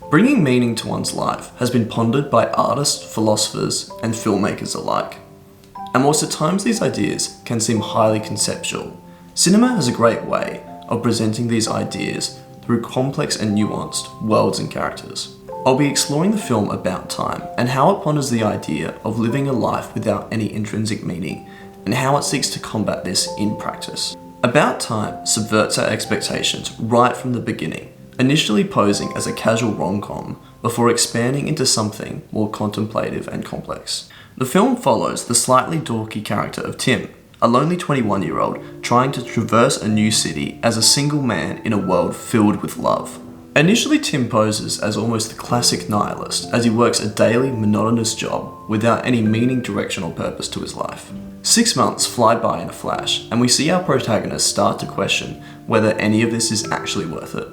Bringing meaning to one's life has been pondered by artists, philosophers, and filmmakers alike. And whilst at times these ideas can seem highly conceptual, cinema has a great way of presenting these ideas through complex and nuanced worlds and characters. I'll be exploring the film About Time and how it ponders the idea of living a life without any intrinsic meaning and how it seeks to combat this in practice. About Time subverts our expectations right from the beginning, initially posing as a casual rom-com before expanding into something more contemplative and complex. The film follows the slightly dorky character of Tim, a lonely 21-year-old trying to traverse a new city as a single man in a world filled with love. Initially, Tim poses as almost the classic nihilist as he works a daily, monotonous job without any meaning, direction, or purpose to his life. 6 months fly by in a flash, and we see our protagonist start to question whether any of this is actually worth it.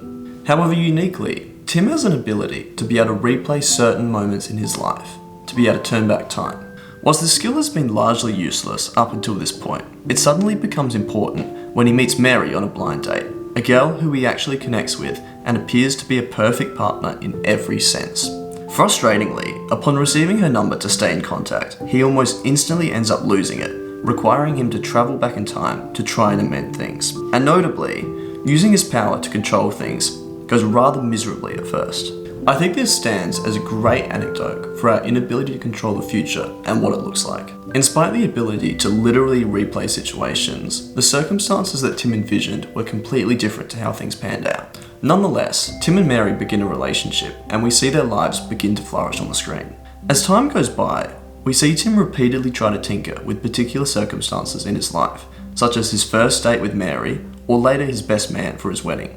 However, uniquely, Tim has an ability to be able to replay certain moments in his life, to be able to turn back time. Whilst the skill has been largely useless up until this point, it suddenly becomes important when he meets Mary on a blind date, a girl who he actually connects with and appears to be a perfect partner in every sense. Frustratingly, upon receiving her number to stay in contact, he almost instantly ends up losing it, requiring him to travel back in time to try and amend things. And notably, using his power to control things goes rather miserably at first. I think this stands as a great anecdote for our inability to control the future and what it looks like. Despite the ability to literally replay situations, the circumstances that Tim envisioned were completely different to how things panned out. Nonetheless, Tim and Mary begin a relationship and we see their lives begin to flourish on the screen. As time goes by, we see Tim repeatedly try to tinker with particular circumstances in his life, such as his first date with Mary or later his best man for his wedding.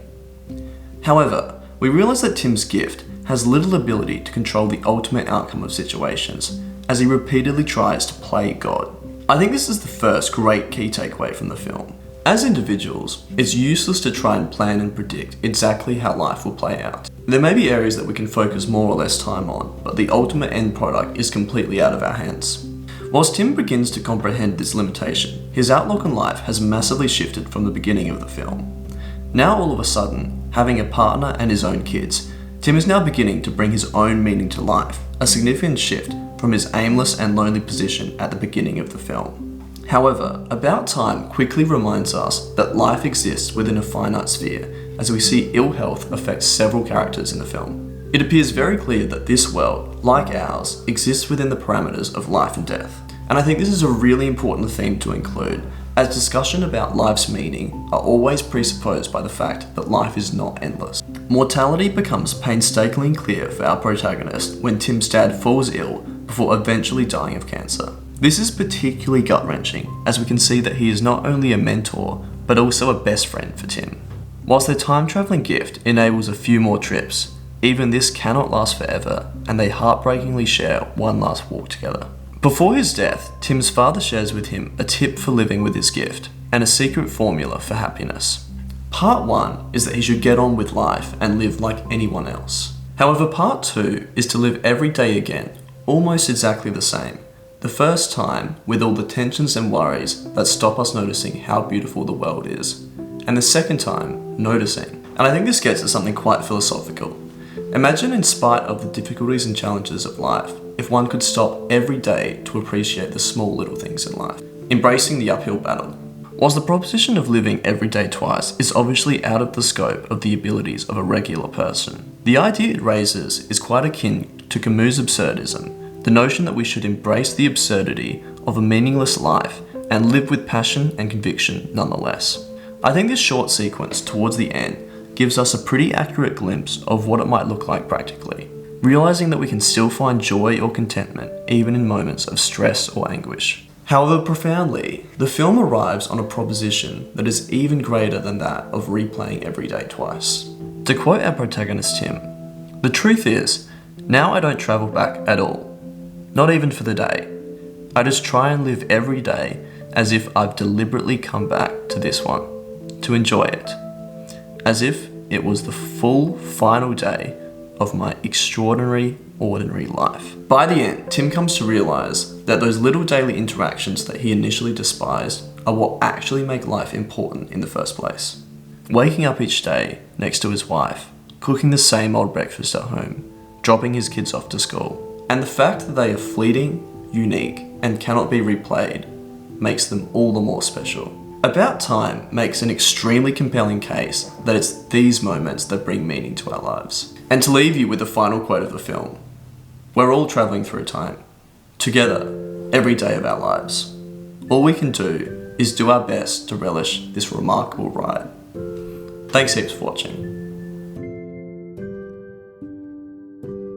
However, we realise that Tim's gift has little ability to control the ultimate outcome of situations, as he repeatedly tries to play God. I think this is the first great key takeaway from the film. As individuals, it's useless to try and plan and predict exactly how life will play out. There may be areas that we can focus more or less time on, but the ultimate end product is completely out of our hands. Whilst Tim begins to comprehend this limitation, his outlook on life has massively shifted from the beginning of the film. Now all of a sudden, having a partner and his own kids, Tim is now beginning to bring his own meaning to life, a significant shift from his aimless and lonely position at the beginning of the film. However, About Time quickly reminds us that life exists within a finite sphere, as we see ill health affect several characters in the film. It appears very clear that this world, like ours, exists within the parameters of life and death. And I think this is a really important theme to include, as discussion about life's meaning are always presupposed by the fact that life is not endless. Mortality becomes painstakingly clear for our protagonist when Tim's dad falls ill before eventually dying of cancer. This is particularly gut-wrenching, as we can see that he is not only a mentor, but also a best friend for Tim. Whilst their time-travelling gift enables a few more trips, even this cannot last forever, and they heartbreakingly share one last walk together. Before his death, Tim's father shares with him a tip for living with his gift, and a secret formula for happiness. Part 1 is that he should get on with life and live like anyone else. However, part 2 is to live every day again, almost exactly the same. The first time, with all the tensions and worries that stop us noticing how beautiful the world is. And the second time, noticing. And I think this gets at something quite philosophical. Imagine, in spite of the difficulties and challenges of life, if one could stop every day to appreciate the small little things in life, embracing the uphill battle. Whilst the proposition of living every day twice is obviously out of the scope of the abilities of a regular person, the idea it raises is quite akin to Camus' absurdism, the notion that we should embrace the absurdity of a meaningless life and live with passion and conviction nonetheless. I think this short sequence towards the end gives us a pretty accurate glimpse of what it might look like practically, realizing that we can still find joy or contentment even in moments of stress or anguish. However, profoundly, the film arrives on a proposition that is even greater than that of replaying every day twice. To quote our protagonist Tim, "The truth is, now I don't travel back at all. Not even for the day. I just try and live every day as if I've deliberately come back to this one, to enjoy it. As if it was the full final day of my extraordinary, ordinary life." By the end, Tim comes to realise that those little daily interactions that he initially despised are what actually make life important in the first place. Waking up each day next to his wife, cooking the same old breakfast at home, dropping his kids off to school. And the fact that they are fleeting, unique, and cannot be replayed makes them all the more special. About Time makes an extremely compelling case that it's these moments that bring meaning to our lives. And to leave you with the final quote of the film, we're all travelling through time, together, every day of our lives. All we can do is do our best to relish this remarkable ride. Thanks heaps for watching.